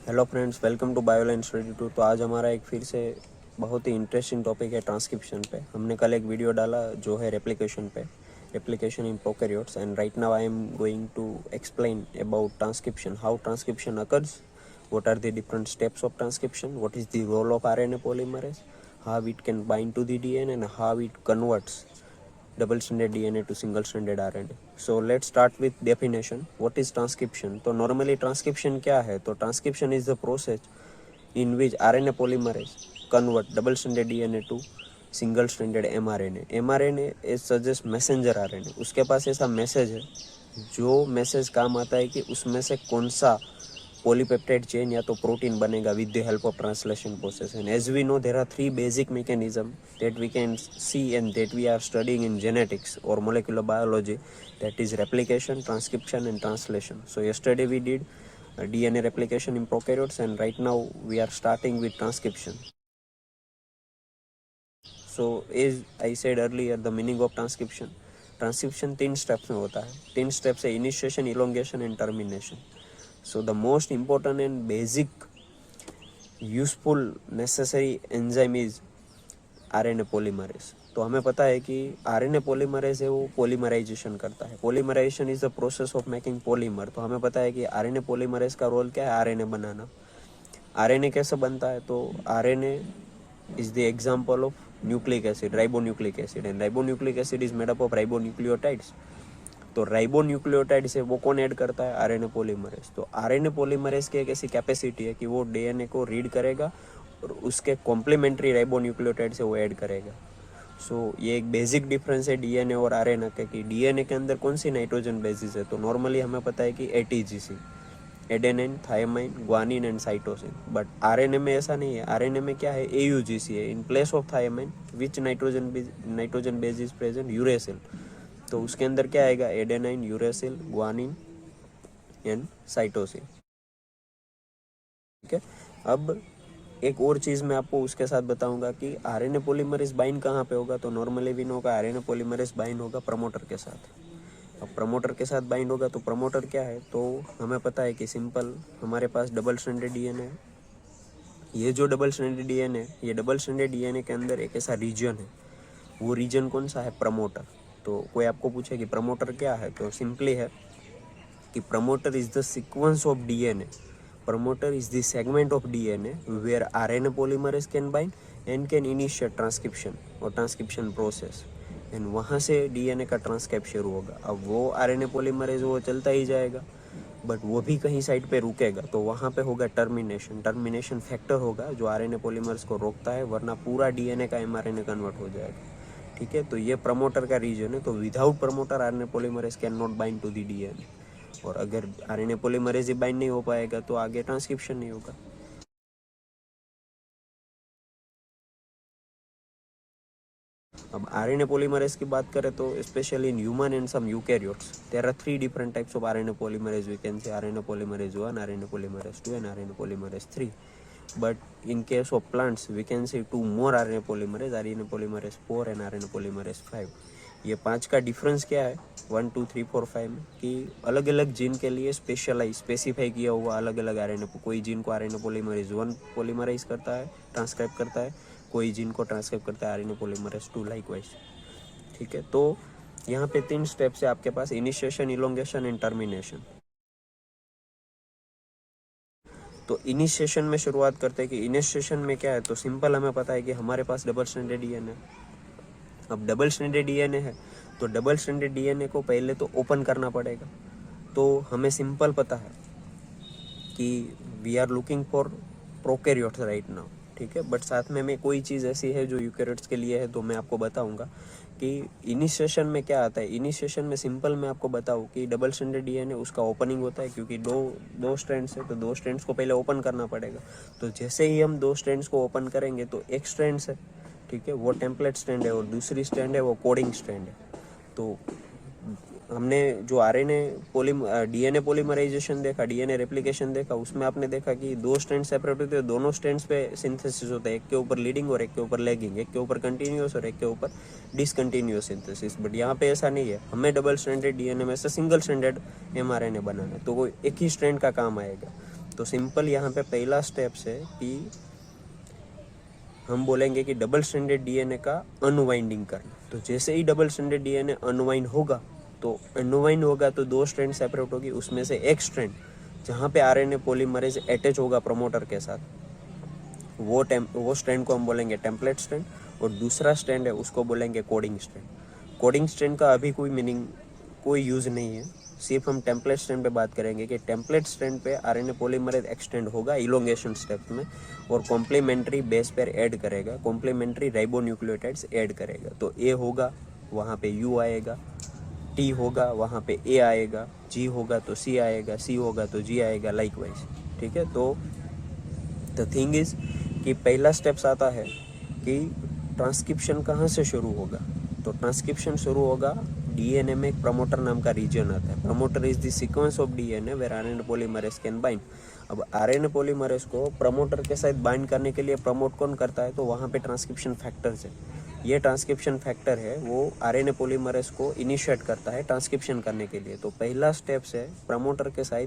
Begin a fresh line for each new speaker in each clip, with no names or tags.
Hello friends, welcome to Bioline study 2। तो आज हमारा एक फिर से बहुत ही इंटरेस्टिंग टॉपिक है ट्रांसक्रिप्शन पे। हमने कल एक वीडियो डाला जो है रेप्लिकेशन पे, replication in prokaryotes, and right now I am going to explain about transcription, how transcription occurs, what are the different steps of transcription, what is the role of RNA polymerase, how it can bind to the DNA, and how it converts double-stranded DNA to single-stranded RNA. So let's start with definition. What is transcription? तो normally transcription क्या है? तो transcription is the process in which RNA polymerase convert double-stranded DNA to single-stranded mRNA. mRNA is suggest messenger RNA. उसके पास ऐसा message है जो message काम आता है कि उसमें से कौन सा polypeptide chain या तो प्रोटीन बनेगा with the help of translation process. And as we know, there are three basic mechanisms that we can see and that we are studying in genetics or molecular biology, that is replication, transcription and translation. So yesterday we did DNA replication in prokaryotes, and right now we are starting with transcription. So as I said earlier, the meaning of transcription, transcription 3 steps में होता है। 3 steps है initiation, elongation and termination. So the most important and basic useful necessary enzyme is RNA polymerase. तो हमें पता है कि RNA polymerase है वो पोलीमराइजेशन करता है. Polymerisation is the process of making polymer. तो हमें पता है कि RNA polymerase का रोल क्या है, RNA बनाना. RNA कैसे बनता है? तो RNA is the example of nucleic acid, ribonucleic acid, and ribonucleic acid is made up of ribonucleotides. तो राइबोन्यूक्लियोटाइड से वो कौन ऐड करता है? RNA polymerase. तो आरएनए पॉलीमरेज की एक ऐसी कैपेसिटी है कि वो डीएनए को रीड करेगा और उसके कॉम्प्लीमेंट्री राइबोन्यूक्लियोटाइड से वो ऐड करेगा. सो ये एक बेसिक डिफरेंस है डीएनए और आरएनए का कि डीएनए के अंदर कौन सी नाइट्रोजन बेसिस है? तो नॉर्मली हमें पता है कि ATGC, adenine, thymine, guanine and cytosine. But RNA में ऐसा नहीं है. आरएनए में क्या है? एयूजीसी है. In place of thymine which nitrogen base is present? Uracil. तो उसके अंदर क्या आएगा? Adenine, uracil, guanine and cytosine. ठीक है. अब एक और चीज़ मैं आपको उसके साथ बताऊंगा कि आरएनए पॉलीमरेज बाइंड कहाँ पे होगा. तो नॉर्मली भी होगा आरएनए पॉलीमरेज बाइंड होगा प्रमोटर के साथ. अब प्रमोटर के साथ बाइंड होगा तो प्रमोटर क्या है? तो हमें पता है कि सिंपल हमारे पास डबल स्ट्रैंडेड डीएनए है. ये जो डबल स्ट्रैंडेड डीएनए है, ये डबल स्ट्रैंडेड डीएनए के अंदर एक ऐसा रीजन है. वो रीजन कौन सा है? प्रमोटर. तो कोई आपको पूछे कि प्रमोटर क्या है, तो सिंपली है कि promoter is the sequence of DNA. Promoter is the segment of DNA where RNA polymerase can bind and can initiate transcription और ट्रांसक्रिप्शन प्रोसेस. एंड वहाँ से डीएनए का ट्रांसक्रिप्ट शुरू होगा. अब वो आरएनए पॉलीमरेज वो चलता ही जाएगा, बट वो भी कहीं साइड पे रुकेगा. तो वहाँ पे होगा टर्मिनेशन. टर्मिनेशन फैक्टर होगा जो आरएनए पॉलीमरेज को रोकता है, वरना पूरा डीएनए का एमआरएनए कन्वर्ट हो जाएगा. ठीक है. तो ये प्रमोटर का रीजन है. तो without promoter RNA polymerase can not bind to the DNA. और अगर आरएनए पॉलीमरेज ही बाइंड नहीं हो पाएगा तो आगे ट्रांसक्रिप्शन नहीं होगा. अब आरएनए पॉलीमरेज की बात करें तो specially in human and some eukaryotes there are 3 different types of RNA polymerase. We can say RNA polymerase 1, RNA polymerase 2 and RNA polymerase 3. But in case of plants we can say 2 more RNA polymerase 4 and RNA polymerase 5. ये 5 का difference क्या है 1 2 3 4 5 में? कि अलग अलग gene के लिए स्पेसिफाई किया हुआ अलग अलग आरएनए. कोई जीन को आरएनए पॉलीमरेज 1 पॉलीमराइज करता है, ट्रांसक्राइब करता है. कोई जीन को ट्रांसक्राइब करता है आरएनए पॉलीमरेज 2 लाइकवाइज. ठीक है. तो यहाँ पे 3 स्टेप्स है आपके पास: इनिशिएशन, इलोंगेशन एंड टर्मिनेशन. तो इनिशिएशन में शुरुआत करते हैं कि इनिशिएशन में क्या है. तो सिंपल हमें पता है कि हमारे पास डबल स्ट्रैंडेड डीएनए. अब डबल स्ट्रैंडेड डीएनए है तो डबल स्ट्रैंडेड डीएनए को पहले तो ओपन करना पड़ेगा. तो हमें सिंपल पता है कि we are looking for prokaryotes right now. ठीक है. बट साथ में कोई चीज़ ऐसी है जो यूकैरियोट्स के लिए है, तो मैं आपको बताऊंगा कि इनिशिएशन में क्या आता है. इनिशिएशन में सिंपल मैं आपको बताऊं कि डबल स्ट्रैंडेड डीएनए उसका ओपनिंग होता है, क्योंकि दो स्ट्रैंड्स है तो 2 स्ट्रैंड्स को पहले ओपन करना पड़ेगा. तो जैसे ही हम 2 स्ट्रैंड्स को ओपन करेंगे तो एक स्ट्रैंड्स है, ठीक है, वो टेम्पलेट स्ट्रैंड है, और दूसरी स्ट्रैंड है वो कोडिंग स्ट्रैंड है. तो हमने जो डीएनए पॉलीमराइजेशन देखा, डीएनए रेप्लिकेशन देखा, उसमें आपने देखा कि 2 स्ट्रैंड सेपरेट होते हैं, दोनों स्ट्रैंड्स पे सिंथेसिस होता है. एक के ऊपर लीडिंग और एक के ऊपर लैगिंग, एक के ऊपर कंटिन्यूस और एक के ऊपर डिसकंटिन्यूस सिंथेसिस. बट यहाँ पे ऐसा नहीं है. हमें डबल स्ट्रैंडेड डीएनए में से सिंगल स्ट्रैंडेड एमआरएनए बनाना है, तो वो एक ही स्ट्रैंड का काम आएगा. तो सिंपल यहाँ पे पहला स्टेप्स है कि हम बोलेंगे कि डबल स्ट्रैंडेड डीएनए का अनवाइंडिंग करना। तो जैसे ही डबल स्ट्रैंडेड डीएनए अनवाइंड होगा तो 2 स्ट्रैंड सेपरेट होगी, उसमें से एक स्ट्रैंड जहाँ पे आरएनए पॉलीमरेज अटैच होगा प्रमोटर के साथ, वो स्ट्रैंड को हम बोलेंगे टेम्पलेट स्ट्रैंड, और दूसरा स्ट्रैंड है उसको बोलेंगे कोडिंग स्ट्रैंड। कोडिंग स्ट्रैंड का अभी कोई यूज़ नहीं है, सिर्फ हम टेम्पलेट स्ट्रैंड पे बात करेंगे कि टेम्पलेट स्ट्रैंड पे आरएनए पॉलीमरेज एक्सटेंड होगा इलोंगेशन स्टेप में, और कॉम्प्लीमेंट्री बेस पेयर ऐड करेगा, कॉम्प्लीमेंट्री राइबोन्यूक्लियोटाइड्स ऐड करेगा। तो ए होगा वहाँ पे यू आएगा, टी होगा वहाँ पे ए आएगा, जी होगा तो सी आएगा, सी होगा तो जी आएगा, लाइकवाइज। ठीक है, तो द थिंग इज कि पहला स्टेप्स आता है कि ट्रांसक्रिप्शन कहाँ से शुरू होगा। तो ट्रांसक्रिप्शन शुरू होगा डीएनए में, एक प्रमोटर नाम का रीजन आता है। Promoter is the sequence of DNA where RNA polymerase can bind. अब आरएनए पॉलीमरेज को प्रमोटर के साथ बाइंड करने के लिए प्रमोट कौन करता है, तो वहाँ पे ट्रांसक्रिप्शन फैक्टर्स है। ये ट्रांसक्रिप्शन फैक्टर है वो आरएनए पॉलीमरेज को इनिशिएट करता है ट्रांसक्रिप्शन करने के लिए। तो पहला स्टेप्स है प्रमोटर के साथ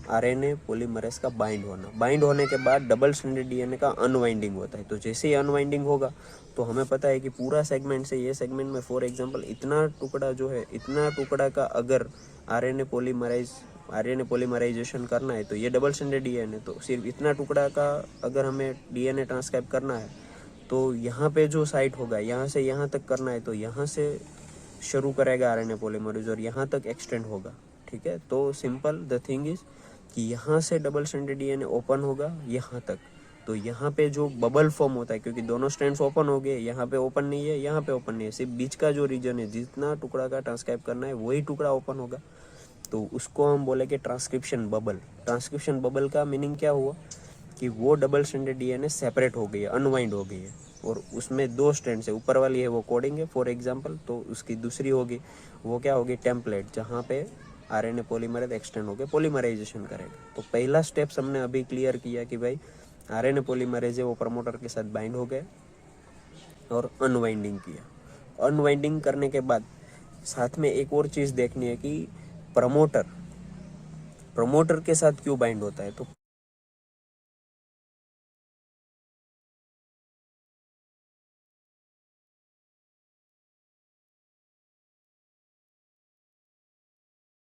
आरएनए पॉलीमरेज का बाइंड होना। बाइंड होने के बाद डबल स्ट्रैंडेड डीएनए का अनवाइंडिंग होता है। तो जैसे ही अनवाइंडिंग होगा तो हमें पता है कि पूरा सेगमेंट से ये सेगमेंट में फॉर एग्जांपल इतना टुकड़ा का अगर आरएनए पॉलीमराइजेशन करना है तो ये डबल स्ट्रैंडेड डीएनए, तो सिर्फ इतना टुकड़ा का अगर हमें डीएनए ट्रांसक्राइब करना है तो यहाँ पे जो साइट होगा यहाँ से यहाँ तक करना है, तो यहाँ से शुरू करेगा आरएनए पॉलीमरेज और यहाँ तक एक्सटेंड होगा। ठीक है, तो सिंपल द थिंग इज कि यहाँ से डबल स्ट्रैंडेड डीएनए ओपन होगा यहाँ तक, तो यहाँ पे जो बबल फॉर्म होता है, क्योंकि दोनों स्ट्रैंड्स ओपन हो गए, यहाँ पे ओपन नहीं है, यहाँ पे ओपन नहीं है, सिर्फ बीच का जो रीजन है जितना टुकड़ा का ट्रांसक्राइब करना है वही टुकड़ा ओपन होगा, तो उसको हम बोलेंगे ट्रांसक्रिप्शन बबल। ट्रांसक्रिप्शन बबल का मीनिंग क्या हुआ कि वो डबल स्ट्रैंडेड डीएनए सेपरेट हो गई है, अनवाइंड हो गई है, और उसमें 2 स्ट्रैंड्स है, ऊपर वाली है वो कोडिंग है फॉर एग्जांपल, तो उसकी दूसरी होगी वो क्या होगी, टेम्पलेट, जहाँ पे आरएनए पॉलीमरेज एक्सटेंड होकर पॉलीमराइजेशन करेगा। तो पहला स्टेप्स हमने अभी क्लियर किया कि भाई आरएनए पॉलीमरेज है वो प्रमोटर के साथ बाइंड हो गए और अनवाइंडिंग किया। अनवाइंडिंग करने के बाद साथ में एक और चीज़ देखनी है कि प्रमोटर के साथ क्यों बाइंड होता है। तो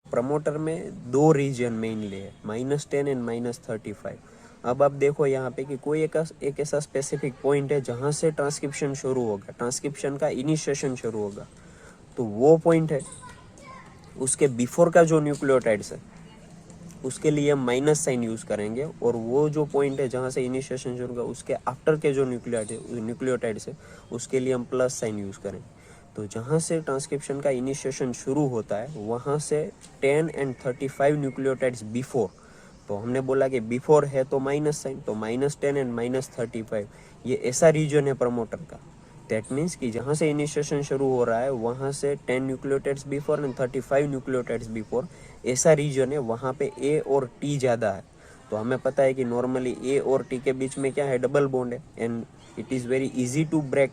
प्रमोटर में 2 रीजन मेनली है, -10 एंड -35। अब आप देखो यहाँ पे कि कोई एक ऐसा स्पेसिफिक पॉइंट है जहाँ से ट्रांसक्रिप्शन शुरू होगा, ट्रांसक्रिप्शन का इनिशिएशन शुरू होगा, तो वो पॉइंट है। उसके बिफोर का जो न्यूक्लियोटाइड्स है उसके लिए हम माइनस साइन यूज़ करेंगे, और वो जो पॉइंट है जहाँ से इनिशिएशन शुरू होगा उसके आफ्टर के जो न्यूक्लियोटाइड्स है उसके लिए हम प्लस साइन यूज़ करेंगे। तो जहाँ से ट्रांसक्रिप्शन का इनिशिएशन शुरू होता है वहाँ से 10 एंड 35 न्यूक्लियोटाइड्स बिफोर, तो हमने बोला कि बिफोर है तो माइनस साइन, तो -10 एंड -35 ये ऐसा रीजन है प्रमोटर का। दैट मीन्स कि जहाँ से इनिशिएशन शुरू हो रहा है वहाँ से 10 nucleotides before and 35 nucleotides before ऐसा रीजन है, वहाँ पे ए और टी ज़्यादा है। तो हमें पता है कि नॉर्मली ए और टी के बीच में क्या है, डबल बॉन्ड है, and it is very easy to break,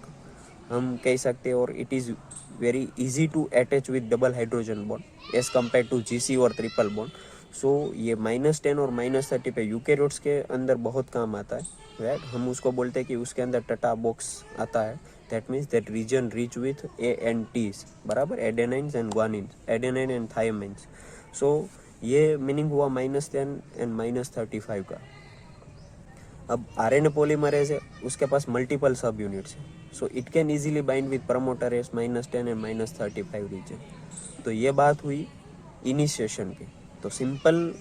हम कह सकते हैं, और it is very easy to attach with double hydrogen bond as compare to GC और ट्रिपल बॉन्ड। सो ये -10 और -30 पे यूकेरियोट्स के अंदर बहुत काम आता है, राइट। हम उसको बोलते हैं कि उसके अंदर टटा बॉक्स आता है, that means that region rich with A and Ts, बराबर, adenines and guanines, adenine and thymines. So ये मीनिंग हुआ -10 एंड -35 का। अब आरएनए पॉलीमरेज है, उसके पास मल्टीपल सब यूनिट्स है, so it can easily bind with promoter as -10 and -35 region. तो ये बात हुई इनिशिएशन की। तो सिंपल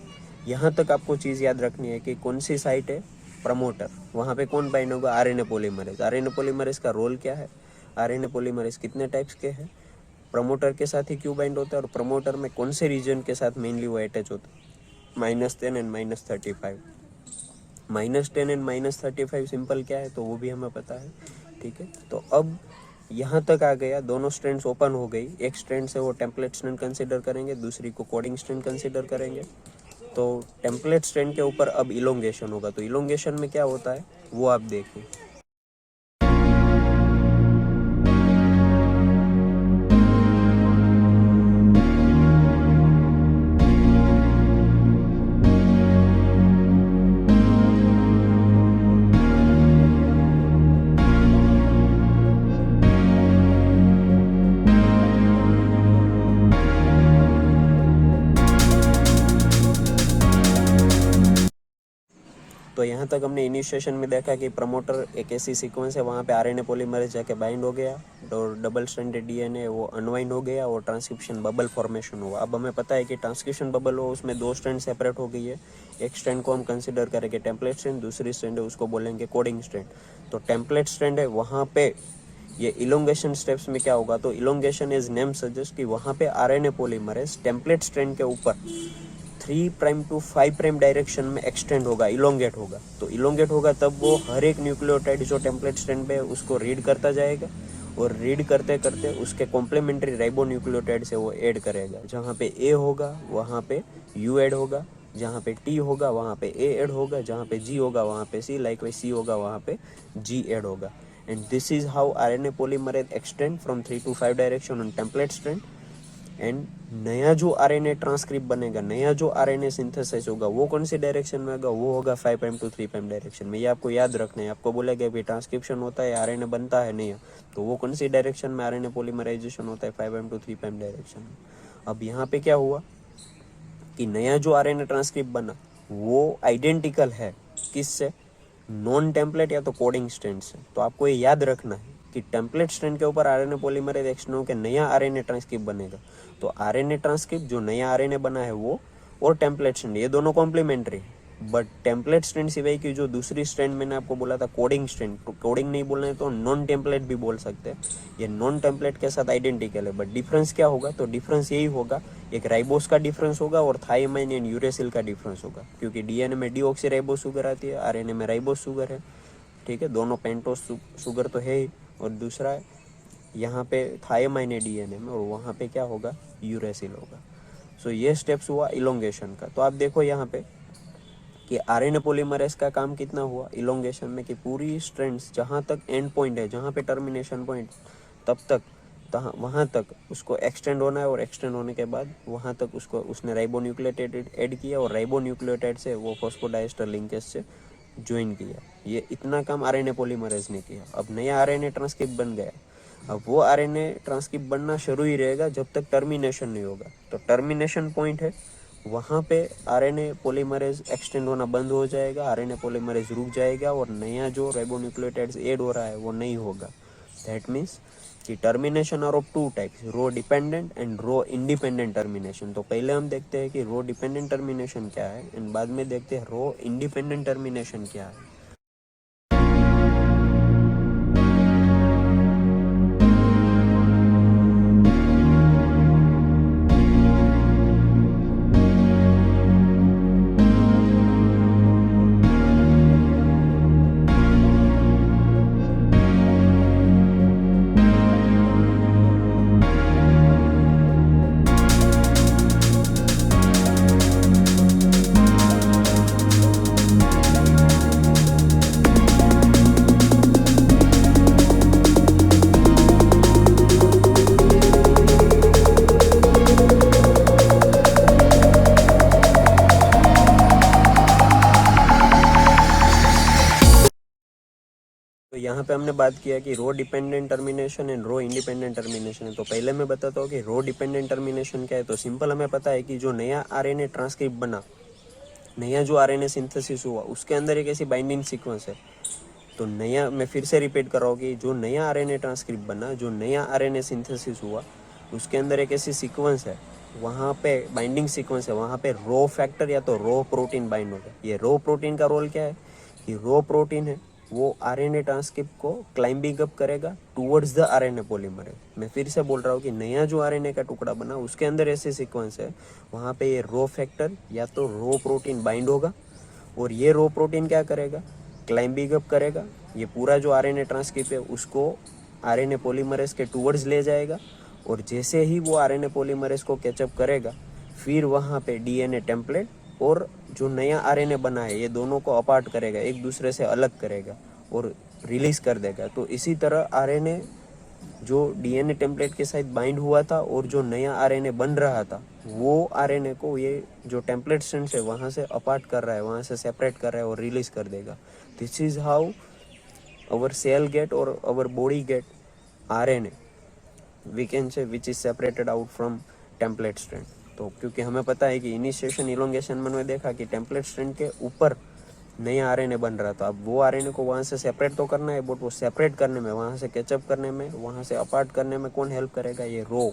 यहाँ तक आपको चीज़ याद रखनी है कि कौन सी साइट है, प्रमोटर, वहाँ पे कौन बाइंड होगा, आरएनए पॉलीमरेज। आरएनए पॉलीमरेज का रोल क्या है, आरएनए पॉलीमरेज कितने टाइप्स के हैं, प्रमोटर के साथ ही क्यों बाइंड होता है, और प्रमोटर में कौन से रीजन के साथ मेनली वो अटैच होता है, -10 एंड -35। -10 एंड -35 सिंपल क्या है तो वो भी हमें पता है, ठीक है। तो अब यहाँ तक आ गया, दोनों स्ट्रैंड्स ओपन हो गई, एक स्ट्रैंड से वो टेम्पलेट स्ट्रैंड कंसिडर करेंगे, दूसरी को कोडिंग स्ट्रैंड कंसिडर करेंगे। तो टेम्पलेट स्ट्रैंड के ऊपर अब इलोंगेशन होगा, तो इलोंगेशन में क्या होता है वो आप देखिए। तो यहाँ तक हमने इनिशिएशन में देखा कि प्रमोटर एक ऐसी सीक्वेंस है, वहाँ पे आरएनए पॉलीमरेज जाके बाइंड हो गया और डबल स्ट्रैंडेड डीएनए वो अनवाइंड हो गया और ट्रांसक्रिप्शन बबल फॉर्मेशन हुआ। अब हमें पता है कि ट्रांसक्रिप्शन बबल हो उसमें 2 स्ट्रैंड सेपरेट हो गई है। एक स्ट्रैंड को हम कंसिडर करेंगे टेम्पलेट स्ट्रैंड, दूसरी स्ट्रैंड है उसको बोलेंगे कोडिंग स्ट्रैंड। तो टेम्पलेट स्ट्रैंड है वहाँ पे ये इलोंगेशन स्टेप्स में क्या होगा, तो इलोंगेशन इज नेम सजेस्ट कि वहाँ पे आरएनए पॉलीमरेज टेम्पलेट स्ट्रैंड के ऊपर 3 प्राइम टू 5 प्राइम डायरेक्शन में एक्सटेंड होगा, इलोंगेट होगा। तो इलोंगेट होगा तब वो हर एक न्यूक्लियोटाइड जो टेम्पलेट स्ट्रैंड पे है उसको रीड करता जाएगा और रीड करते करते उसके कॉम्प्लीमेंट्री राइबो न्यूक्लियोटाइड से वो ऐड करेगा। जहाँ पे ए होगा वहाँ पे यू ऐड होगा, जहाँ पे टी होगा वहाँ पे ए ऐड होगा, जहाँ पे जी होगा वहाँ पे सी, लाइकवाइज सी होगा वहाँ पे जी ऐड होगा। And this is how RNA polymerase extend from 3 to 5 direction on template strand। And नया जो आरएनए ट्रांसक्रिप्ट बनेगा, नया जो आरएनए सिंथेसिस होगा वो कौन सी डायरेक्शन में होगा, वो होगा 5 प्राइम टू 3 प्राइम डायरेक्शन में। ये आपको याद रखना है। आपको बोलेगा कि ट्रांसक्रिप्शन होता है आरएनए बनता है नहीं, तो वो कौन सी डायरेक्शन में आरएनए पॉलीमराइजेशन होता है, 5 प्राइम टू 3 प्राइम डायरेक्शन में। अब यहाँ पे क्या हुआ कि नया जो आरएनए ट्रांसक्रिप्ट बना वो आइडेंटिकल है किससे, नॉन टेम्पलेट या तो कोडिंग स्ट्रैंड से। तो आपको ये याद रखना है कि टेम्पलेट स्ट्रैंड के ऊपर आरएनए पॉलीमरेज एक्शन होकर नया आरएनए ट्रांसक्रिप्ट बनेगा। तो आरएनए ट्रांसक्रिप्ट जो नया आरएनए बना है वो और टेम्पलेट स्ट्रैंड ये दोनों कॉम्प्लीमेंट्री है। बट टेम्पलेट स्ट्रैंड सिवाय की जो दूसरी स्ट्रैंड मैंने आपको बोला था कोडिंग स्ट्रैंड, तो कोडिंग नहीं बोलना है तो नॉन टेम्पलेट भी बोल सकते हैं। ये नॉन टेम्पलेट के साथ आइडेंटिकल है। बट डिफरेंस क्या होगा, तो डिफरेंस यही होगा, एक राइबोस का डिफरेंस होगा और थाइमाइन एंड यूरेसिल का डिफरेंस होगा। क्योंकि डीएनए में डीऑक्सीराइबोस शुगर आती है, आरएनए में राइबोस शुगर है। ठीक है, दोनों पेंटोस शुगर तो है ही, और दूसरा है यहाँ पे थाइमाइन है डीएनए में और वहाँ पे क्या होगा, यूरेसिल होगा। सो ये स्टेप्स हुआ इलोंगेशन का। तो आप देखो यहाँ पे कि आरएनए पॉलीमरेज का काम कितना हुआ इलोंगेशन में, कि पूरी स्ट्रैंड्स जहाँ तक एंड पॉइंट है, जहाँ पे टर्मिनेशन पॉइंट, तब तक वहाँ तक उसको एक्सटेंड होना है और एक्सटेंड होने के बाद वहाँ तक उसको उसने राइबोन्यूक्लियोटाइड ऐड किया और राइबोन्यूक्लियोटाइड से वो फॉस्फोडाइस्टर लिंकेज से ज्वाइन किया। ये इतना काम आरएनए पॉलीमरेज ने किया। अब नया आरएनए ट्रांसक्रिप्ट बन गया। अब वो आरएनए ट्रांसक्रिप्ट बनना शुरू ही रहेगा जब तक टर्मिनेशन नहीं होगा। तो टर्मिनेशन पॉइंट है वहाँ पे आरएनए पॉलीमरेज एक्सटेंड होना बंद हो जाएगा, आरएनए पॉलीमरेज रुक जाएगा और नया जो राइबोन्यूक्लियोटाइड्स ऐड हो रहा है वो नहीं होगा। दैट मीन्स कि termination are of 2 types, rho dependent and rho independent termination. तो पहले हम देखते हैं कि रो डिपेंडेंट टर्मिनेशन क्या है एंड बाद में देखते हैं रो इंडिपेंडेंट टर्मिनेशन क्या है। तो यहाँ पे हमने बात किया कि rho dependent termination and rho independent termination है। तो पहले मैं बताता हूँ कि रो डिपेंडेंट टर्मिनेशन क्या है। तो सिंपल हमें पता है कि जो नया आरएनए ट्रांसक्रिप्ट बना, नया जो आरएनए सिंथेसिस हुआ उसके अंदर एक ऐसी बाइंडिंग सीक्वेंस है। तो नया, मैं फिर से रिपीट कर रहा हूँ कि जो नया आरएनए ट्रांसक्रिप्ट बना, जो नया आरएनए सिंथेसिस हुआ उसके अंदर एक ऐसी सीक्वेंस है, वहाँ पे बाइंडिंग सीक्वेंस है, वहाँ पे रो फैक्टर या तो रो प्रोटीन बाइंड होगा। ये रो प्रोटीन का रोल क्या है कि रो प्रोटीन है वो आरएनए ट्रांसक्रिप्ट को क्लाइंबिंग अप करेगा टुवर्ड्स द आरएनए पॉलीमरेज। मैं फिर से बोल रहा हूँ कि नया जो आरएनए का टुकड़ा बना उसके अंदर ऐसे सीक्वेंस है, वहाँ पे ये रो फैक्टर या तो रो प्रोटीन बाइंड होगा और ये रो प्रोटीन क्या करेगा, क्लाइंबिंग अप करेगा। ये पूरा जो आरएनए ट्रांसक्रिप्ट है उसको आरएनए पॉलीमरेज के टुवर्ड्स ले जाएगा और जैसे ही वो आरएनए पॉलीमरेज को कैचअप करेगा फिर वहाँ पे डीएनए टेम्पलेट और जो नया आरएनए बना है ये दोनों को अपार्ट करेगा, एक दूसरे से अलग करेगा और रिलीज कर देगा। तो इसी तरह आरएनए जो डीएनए टेम्पलेट के साथ बाइंड हुआ था और जो नया आरएनए बन रहा था वो आरएनए को ये जो टेम्पलेट स्ट्रैंड है वहाँ से अपार्ट कर रहा है, वहाँ से सेपरेट कर रहा है और रिलीज कर देगा। This is how our cell get और our body get RNA, we can say which is separated out from template strand. तो क्योंकि हमें पता है कि इनिशिएशन इलोंगेशन में हमने देखा कि टेम्पलेट स्ट्रैंड के ऊपर नया आरएनए बन रहा, तो अब वो आरएनए को वहाँ से सेपरेट तो करना है, बट वो सेपरेट करने में, वहाँ से कैचअप करने में, वहाँ से अपार्ट करने में कौन हेल्प करेगा? ये रो।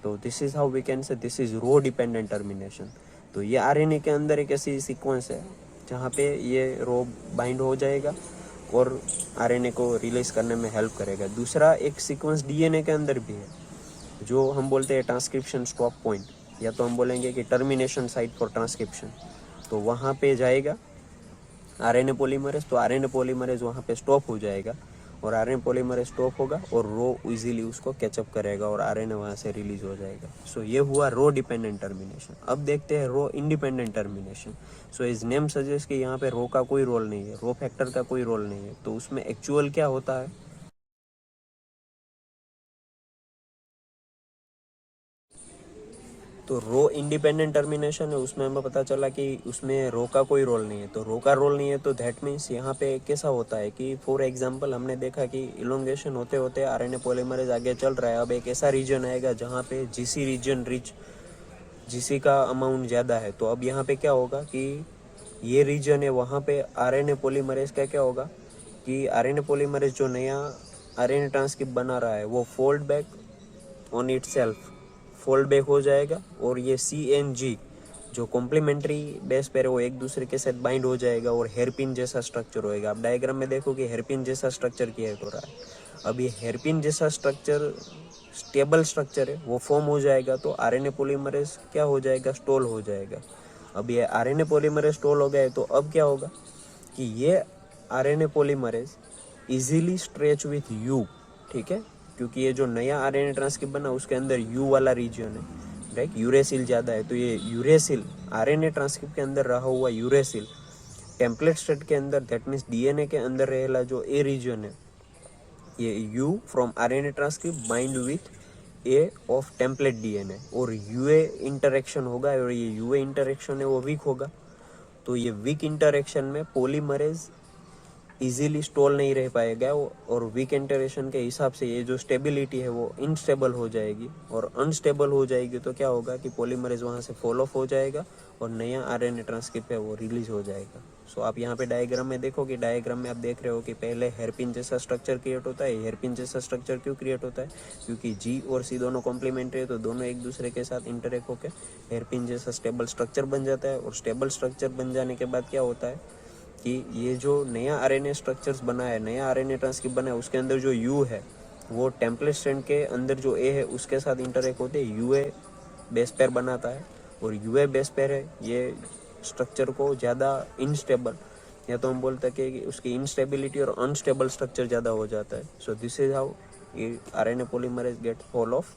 तो this is how we can say this is rho dependent termination. तो ये आरएनए के अंदर एक ऐसी सीक्वेंस है जहाँ पे ये रो बाइंड हो जाएगा और आरएनए को रिलीज करने में हेल्प करेगा। दूसरा एक सीक्वेंस डीएनए के अंदर भी है जो हम बोलते हैं ट्रांसक्रिप्शन स्टॉप पॉइंट, या तो हम बोलेंगे कि टर्मिनेशन साइट फॉर ट्रांसक्रिप्शन। तो वहाँ पे जाएगा आरएनए पॉलीमरेज, तो आरएनए पॉलीमरेज वहाँ पे स्टॉप हो जाएगा और आरएनए पॉलीमरेज स्टॉप होगा और रो इजीली उसको कैचअप करेगा और आरएनए वहाँ से रिलीज हो जाएगा। सो ये हुआ रो डिपेंडेंट टर्मिनेशन। अब देखते हैं रो इंडिपेंडेंट टर्मिनेशन। सो इस नेम सजेस्ट कि यहाँ पे रो का कोई रोल नहीं है, रो फैक्टर का कोई रोल नहीं है। तो उसमें एक्चुअल क्या होता है? तो रो इंडिपेंडेंट टर्मिनेशन है, उसमें हमें पता चला कि उसमें रो का कोई रोल नहीं है। तो रो का रोल नहीं है तो दैट मीन्स यहाँ पे कैसा होता है कि फॉर एग्जांपल हमने देखा कि इलोंगेशन होते होते आरएनए पॉलीमरेज आगे चल रहा है। अब एक ऐसा रीजन आएगा जहाँ पे जीसी रीजन रिच, जीसी का अमाउंट ज़्यादा है। तो अब यहाँ पे क्या होगा कि ये रीजन है, वहाँ पे आरएनए पॉलीमरेज का क्या होगा कि आरएनए पॉलीमरेज जो नया आरएनए ट्रांसक्रिप्ट बना रहा है वो fold back on it self, fold back हो जाएगा और ये CNG जो कॉम्प्लीमेंट्री बेस पेयर है वो एक दूसरे के साथ बाइंड हो जाएगा और हेयरपिन जैसा स्ट्रक्चर होएगा। आप डायग्राम में देखो कि हेयरपिन जैसा स्ट्रक्चर क्रिएट हो रहा है। अब ये हेयरपिन जैसा स्ट्रक्चर स्टेबल स्ट्रक्चर है, वो फॉर्म हो जाएगा तो आरएनए पॉलीमरेज क्या हो जाएगा? स्टॉल हो जाएगा। अब ये आरएनए पॉलीमरेज स्टॉल हो गया तो अब क्या होगा कि ये RNA polymerase easily stretch with you, ठीक है, क्योंकि ये जो नया आरएनए ट्रांसक्रिप्ट बना उसके अंदर यू वाला रीजन है, राइट, यूरेसिल ज़्यादा है। तो ये यूरेसिल आरएनए ट्रांसक्रिप्ट के अंदर रहा हुआ यूरेसिल टेम्पलेट स्टेट के अंदर, दैट मीन्स डीएनए के अंदर रहेला जो ए रीजन है, ये you from RNA transcript bind with A of template DNA और यूए इंटरेक्शन होगा और ये यूए इंटरेक्शन है वो वीक होगा। तो ये वीक इंटरेक्शन में पॉलीमरेज इजीली स्टॉल नहीं रह पाएगा और वीक इंटरेक्शन के हिसाब से ये जो स्टेबिलिटी है वो इनस्टेबल हो जाएगी और अनस्टेबल हो जाएगी। तो क्या होगा कि पॉलीमरेज वहाँ से फॉल ऑफ हो जाएगा और नया आरएनए ट्रांसक्रिप्ट है वो रिलीज हो जाएगा। सो आप यहाँ पे डायग्राम में देखो कि डायग्राम में आप देख रहे हो कि पहले हेयरपिन जैसा स्ट्रक्चर क्रिएट होता है। हेयरपिन जैसा स्ट्रक्चर क्यों क्रिएट होता है? क्योंकि जी और सी दोनों कॉम्प्लीमेंट्री है, तो दोनों एक दूसरे के साथ इंटरेक्ट होकर हेयरपिन जैसा स्टेबल स्ट्रक्चर बन जाता है। और स्टेबल स्ट्रक्चर बन जाने के बाद क्या होता है कि ये जो नया आरएनए स्ट्रक्चर्स बना है, नया आरएनए ट्रांसक्रिप्ट बना है, उसके अंदर जो यू है वो टेम्पलेट स्ट्रैंड के अंदर जो ए है उसके साथ इंटरेक्ट होते यूए बेस पेयर बनाता है और यूए बेस पेयर है ये स्ट्रक्चर को ज़्यादा इनस्टेबल, या तो हम बोलते हैं कि उसकी इनस्टेबिलिटी और अनस्टेबल स्ट्रक्चर ज़्यादा हो जाता है। So this is how RNA polymerase get fall off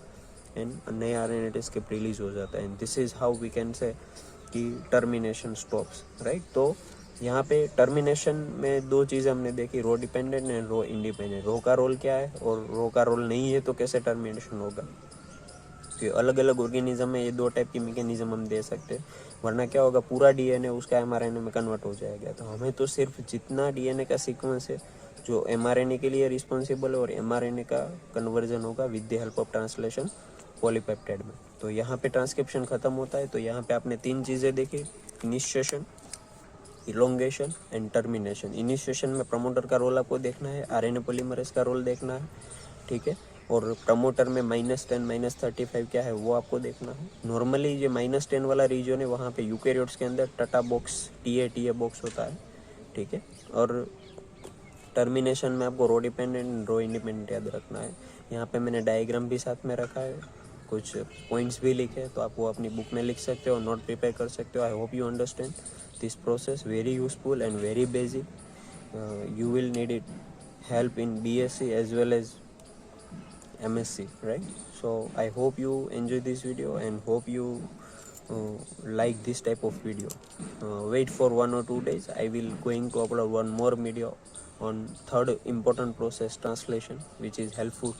and नए आरएनए ट्रांसक्रिप्ट रिलीज हो जाता है। And this is how we can say कि टर्मिनेशन स्टॉप्स, राइट। तो यहाँ पे टर्मिनेशन में दो चीज़ें हमने देखी, रो डिपेंडेंट एंड रो इंडिपेंडेंट। रो का रोल क्या है और रो का रोल नहीं है तो कैसे टर्मिनेशन होगा। कि अलग अलग ऑर्गेनिज्म में ये दो टाइप की मैकेनिज्म हम दे सकते हैं, वरना क्या होगा पूरा डीएनए उसका एमआरएनए में कन्वर्ट हो जाएगा। तो हमें तो सिर्फ जितना डीएनए का सीक्वेंस है जो एमआरएनए के लिए रिस्पॉन्सिबल है और एमआरएनए का कन्वर्जन होगा with the help of translation polypeptide में। तो यहाँ पे ट्रांसक्रिप्शन खत्म होता है। तो यहाँ पे आपने तीन चीज़ें देखी, initiation, elongation and termination. Initiation में प्रमोटर का रोल आपको देखना है, आरएनए पॉलीमरेज का रोल देखना है, ठीक है। और प्रमोटर में -10 -35 क्या है वो आपको देखना है। नॉर्मली ये -10 वाला रीजन है, वहाँ पे यूकैरियोट्स के अंदर टटा बॉक्स TA बॉक्स होता है, ठीक है। और टर्मिनेशन में आपको रो डिपेंडेंट रो इंडिपेंडेंट याद रखना है। यहाँ पे मैंने डायग्राम भी साथ में रखा है, कुछ पॉइंट्स भी लिखे, तो आप वो अपनी बुक में लिख सकते हो, नोट प्रिपेयर कर सकते हो। I hope you understand this process, very useful and very basic. You will need it help in BSc as well as MSc, right? So I hope you enjoy this video and hope you like this type of video. Wait for 1 or 2 days, I will going to upload one more video on third important process, translation, which is helpful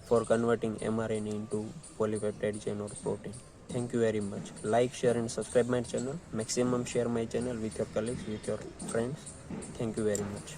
for converting mRNA into polypeptide chain or protein. Thank you very much. Like, share and subscribe my channel. Maximum share my channel with your colleagues, with your friends. Thank you very much.